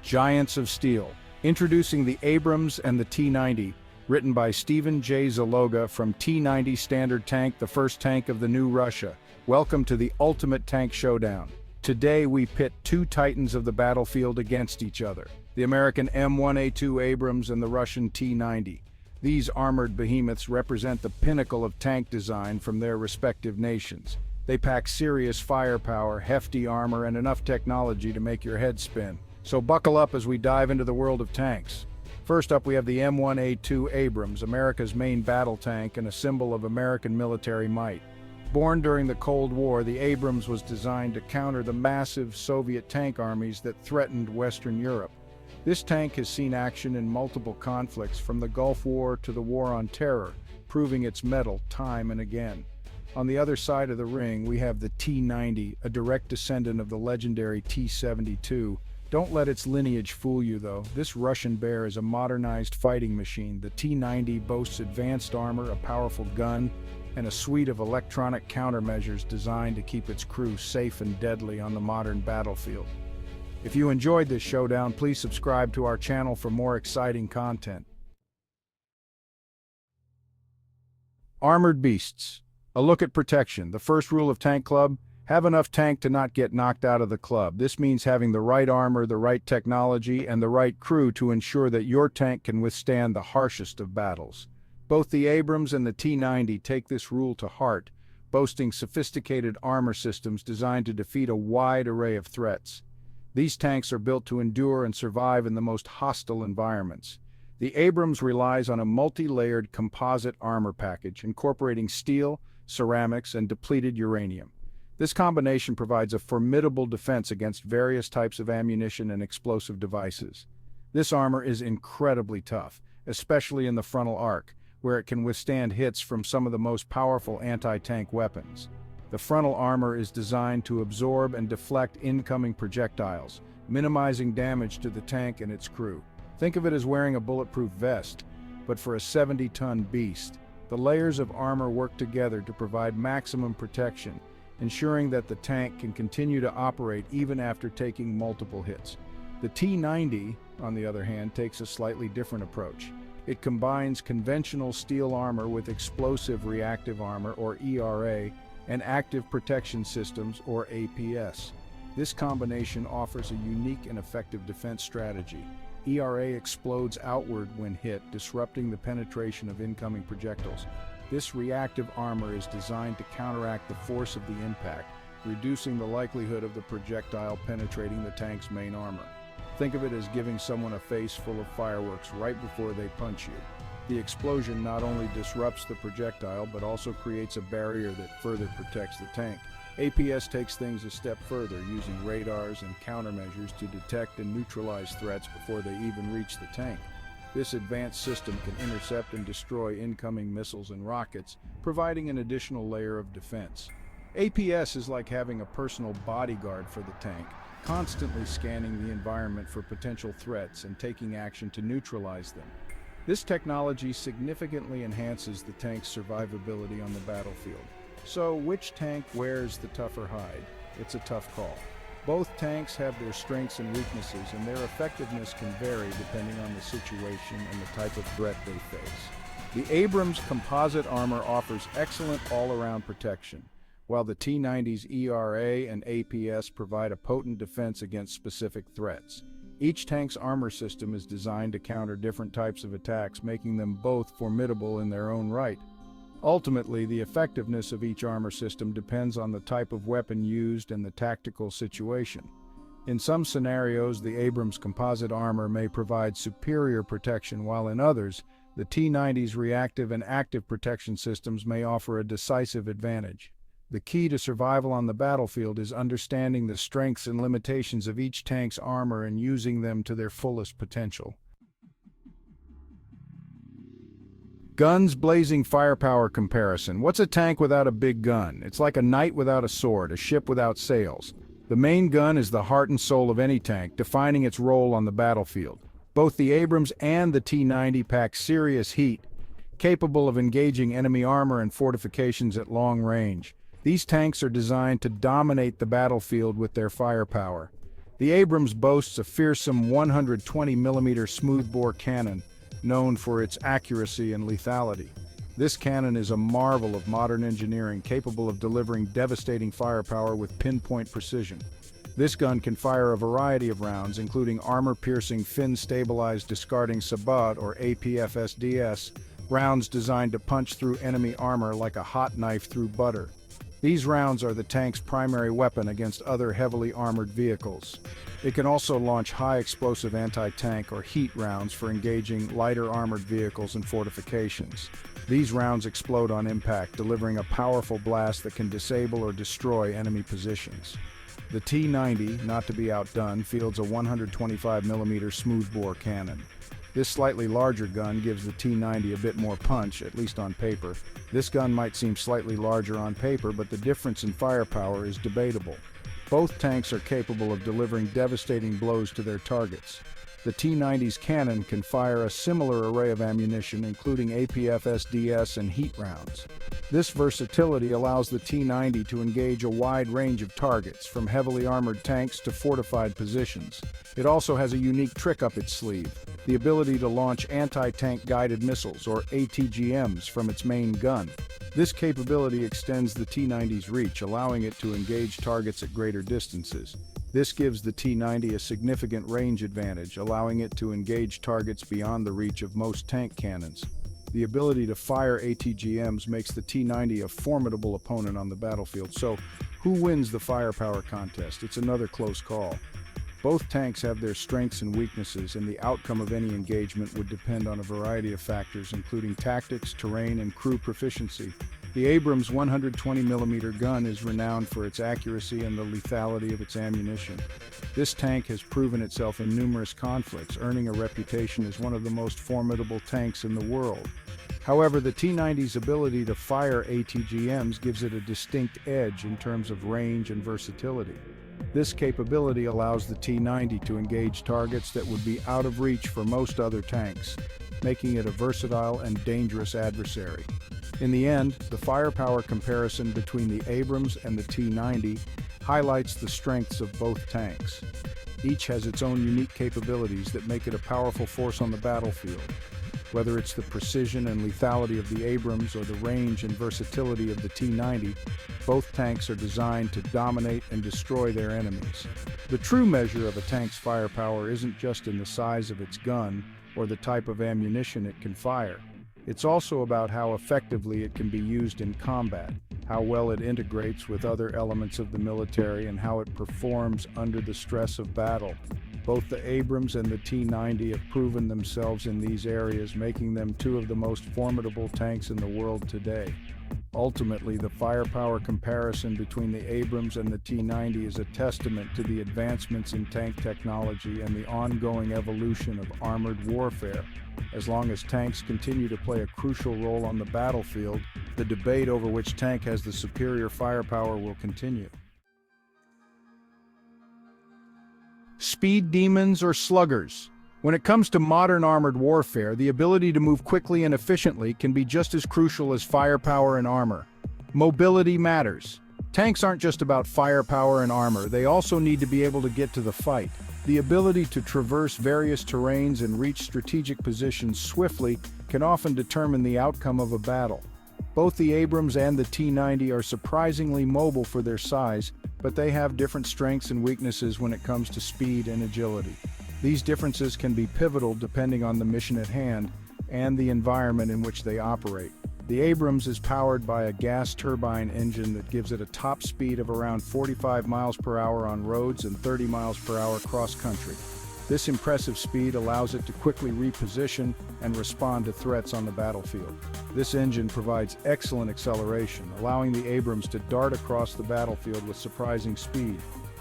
Giants of Steel. Introducing the Abrams and the T-90, written by Stephen J. Zaloga from T-90 Standard Tank, the first tank of the new Russia. Welcome to the ultimate tank showdown. Today we pit two titans of the battlefield against each other, the American M1A2 Abrams and the Russian T-90. These armored behemoths represent the pinnacle of tank design from their respective nations. They pack serious firepower, hefty armor, and enough technology to make your head spin. So buckle up as we dive into the world of tanks. First up, we have the M1A2 Abrams, America's main battle tank and a symbol of American military might. Born during the Cold War, the Abrams was designed to counter the massive Soviet tank armies that threatened Western Europe. This tank has seen action in multiple conflicts, from the Gulf War to the War on Terror, proving its mettle time and again. On the other side of the ring, we have the T-90, a direct descendant of the legendary T-72. Don't let its lineage fool you, though. This Russian bear is a modernized fighting machine. The T-90 boasts advanced armor, a powerful gun, and a suite of electronic countermeasures designed to keep its crew safe and deadly on the modern battlefield. If you enjoyed this showdown, please subscribe to our channel for more exciting content. Armored Beasts. A look at protection. The first rule of Tank Club: have enough tank to not get knocked out of the club. This means having the right armor, the right technology, and the right crew to ensure that your tank can withstand the harshest of battles. Both the Abrams and the T-90 take this rule to heart, boasting sophisticated armor systems designed to defeat a wide array of threats. These tanks are built to endure and survive in the most hostile environments. The Abrams relies on a multi-layered composite armor package, incorporating steel, ceramics, and depleted uranium. This combination provides a formidable defense against various types of ammunition and explosive devices. This armor is incredibly tough, especially in the frontal arc, where it can withstand hits from some of the most powerful anti-tank weapons. The frontal armor is designed to absorb and deflect incoming projectiles, minimizing damage to the tank and its crew. Think of it as wearing a bulletproof vest, but for a 70-ton beast. The layers of armor work together to provide maximum protection, ensuring that the tank can continue to operate even after taking multiple hits. The T-90, on the other hand, takes a slightly different approach. It combines conventional steel armor with explosive reactive armor, or ERA, and active protection systems, or APS. This combination offers a unique and effective defense strategy. ERA explodes outward when hit, disrupting the penetration of incoming projectiles. This reactive armor is designed to counteract the force of the impact, reducing the likelihood of the projectile penetrating the tank's main armor. Think of it as giving someone a face full of fireworks right before they punch you. The explosion not only disrupts the projectile, but also creates a barrier that further protects the tank. APS takes things a step further, using radars and countermeasures to detect and neutralize threats before they even reach the tank. This advanced system can intercept and destroy incoming missiles and rockets, providing an additional layer of defense. APS is like having a personal bodyguard for the tank, constantly scanning the environment for potential threats and taking action to neutralize them. This technology significantly enhances the tank's survivability on the battlefield. So, which tank wears the tougher hide? It's a tough call. Both tanks have their strengths and weaknesses, and their effectiveness can vary depending on the situation and the type of threat they face. The Abrams composite armor offers excellent all-around protection, while the T-90's ERA and APS provide a potent defense against specific threats. Each tank's armor system is designed to counter different types of attacks, making them both formidable in their own right. Ultimately, the effectiveness of each armor system depends on the type of weapon used and the tactical situation. In some scenarios, the Abrams composite armor may provide superior protection, while in others, the T-90's reactive and active protection systems may offer a decisive advantage. The key to survival on the battlefield is understanding the strengths and limitations of each tank's armor and using them to their fullest potential. Guns blazing firepower comparison. What's a tank without a big gun? It's like a knight without a sword, a ship without sails. The main gun is the heart and soul of any tank, defining its role on the battlefield. Both the Abrams and the T-90 pack serious heat, capable of engaging enemy armor and fortifications at long range. These tanks are designed to dominate the battlefield with their firepower. The Abrams boasts a fearsome 120mm smoothbore cannon, known for its accuracy and lethality. This cannon is a marvel of modern engineering, capable of delivering devastating firepower with pinpoint precision. This gun can fire a variety of rounds, including armor-piercing, fin-stabilized discarding sabot or APFSDS, rounds designed to punch through enemy armor like a hot knife through butter. These rounds are the tank's primary weapon against other heavily armored vehicles. It can also launch high-explosive anti-tank or heat rounds for engaging lighter armored vehicles and fortifications. These rounds explode on impact, delivering a powerful blast that can disable or destroy enemy positions. The T-90, not to be outdone, fields a 125mm smoothbore cannon. This slightly larger gun gives the T-90 a bit more punch, at least on paper. This gun might seem slightly larger on paper, but the difference in firepower is debatable. Both tanks are capable of delivering devastating blows to their targets. The T-90's cannon can fire a similar array of ammunition, including APFSDS and heat rounds. This versatility allows the T-90 to engage a wide range of targets, from heavily armored tanks to fortified positions. It also has a unique trick up its sleeve: the ability to launch anti-tank guided missiles, or ATGMs, from its main gun. This capability extends the T-90's reach, allowing it to engage targets at greater distances. This gives the T-90 a significant range advantage, allowing it to engage targets beyond the reach of most tank cannons. The ability to fire ATGMs makes the T-90 a formidable opponent on the battlefield. So, who wins the firepower contest? It's another close call. Both tanks have their strengths and weaknesses, and the outcome of any engagement would depend on a variety of factors, including tactics, terrain, and crew proficiency. The Abrams 120mm gun is renowned for its accuracy and the lethality of its ammunition. This tank has proven itself in numerous conflicts, earning a reputation as one of the most formidable tanks in the world. However, the T-90's ability to fire ATGMs gives it a distinct edge in terms of range and versatility. This capability allows the T-90 to engage targets that would be out of reach for most other tanks, making it a versatile and dangerous adversary. In the end, the firepower comparison between the Abrams and the T-90 highlights the strengths of both tanks. Each has its own unique capabilities that make it a powerful force on the battlefield. Whether it's the precision and lethality of the Abrams or the range and versatility of the T-90, both tanks are designed to dominate and destroy their enemies. The true measure of a tank's firepower isn't just in the size of its gun or the type of ammunition it can fire. It's also about how effectively it can be used in combat, how well it integrates with other elements of the military, and how it performs under the stress of battle. Both the Abrams and the T-90 have proven themselves in these areas, making them two of the most formidable tanks in the world today. Ultimately, the firepower comparison between the Abrams and the T-90 is a testament to the advancements in tank technology and the ongoing evolution of armored warfare. As long as tanks continue to play a crucial role on the battlefield, the debate over which tank has the superior firepower will continue. Speed demons or sluggers? When it comes to modern armored warfare, the ability to move quickly and efficiently can be just as crucial as firepower and armor. Mobility matters. Tanks aren't just about firepower and armor, they also need to be able to get to the fight. The ability to traverse various terrains and reach strategic positions swiftly can often determine the outcome of a battle. Both the Abrams and the T-90 are surprisingly mobile for their size, but they have different strengths and weaknesses when it comes to speed and agility. These differences can be pivotal depending on the mission at hand and the environment in which they operate. The Abrams is powered by a gas turbine engine that gives it a top speed of around 45 miles per hour on roads and 30 miles per hour cross-country. This impressive speed allows it to quickly reposition and respond to threats on the battlefield. This engine provides excellent acceleration, allowing the Abrams to dart across the battlefield with surprising speed.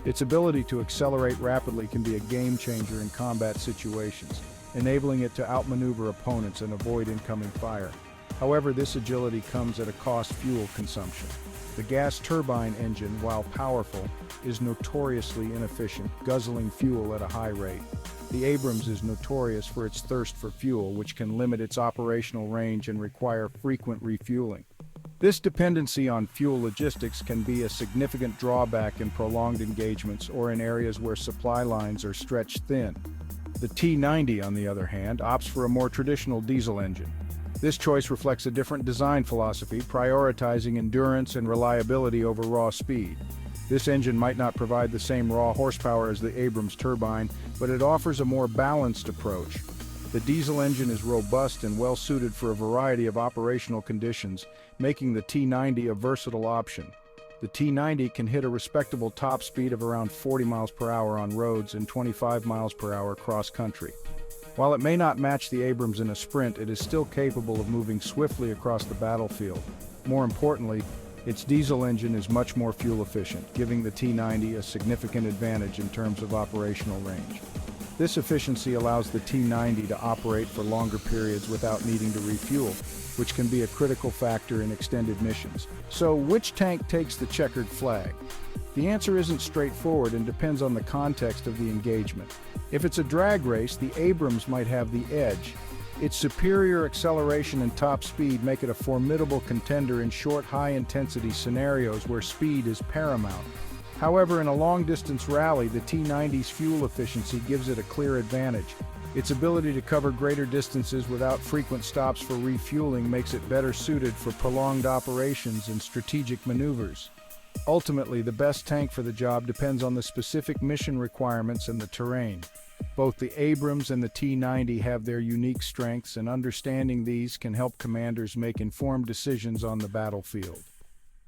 Its ability to accelerate rapidly can be a game-changer in combat situations, enabling it to outmaneuver opponents and avoid incoming fire. However, this agility comes at a cost: fuel consumption. The gas turbine engine, while powerful, is notoriously inefficient, guzzling fuel at a high rate. The Abrams is notorious for its thirst for fuel, which can limit its operational range and require frequent refueling. This dependency on fuel logistics can be a significant drawback in prolonged engagements or in areas where supply lines are stretched thin. The T-90, on the other hand, opts for a more traditional diesel engine. This choice reflects a different design philosophy, prioritizing endurance and reliability over raw speed. This engine might not provide the same raw horsepower as the Abrams turbine, but it offers a more balanced approach. The diesel engine is robust and well-suited for a variety of operational conditions, making the T-90 a versatile option. The T-90 can hit a respectable top speed of around 40 miles per hour on roads and 25 miles per hour cross-country. While it may not match the Abrams in a sprint, it is still capable of moving swiftly across the battlefield. More importantly, its diesel engine is much more fuel efficient, giving the T-90 a significant advantage in terms of operational range. This efficiency allows the T-90 to operate for longer periods without needing to refuel, which can be a critical factor in extended missions. So, which tank takes the checkered flag? The answer isn't straightforward and depends on the context of the engagement. If it's a drag race, the Abrams might have the edge. Its superior acceleration and top speed make it a formidable contender in short, high-intensity scenarios where speed is paramount. However, in a long-distance rally, the T-90's fuel efficiency gives it a clear advantage. Its ability to cover greater distances without frequent stops for refueling makes it better suited for prolonged operations and strategic maneuvers. Ultimately, the best tank for the job depends on the specific mission requirements and the terrain. Both the Abrams and the T-90 have their unique strengths, and understanding these can help commanders make informed decisions on the battlefield.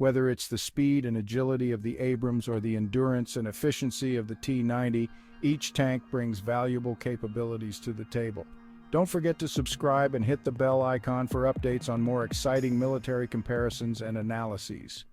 Whether it's the speed and agility of the Abrams or the endurance and efficiency of the T-90, each tank brings valuable capabilities to the table. Don't forget to subscribe and hit the bell icon for updates on more exciting military comparisons and analyses.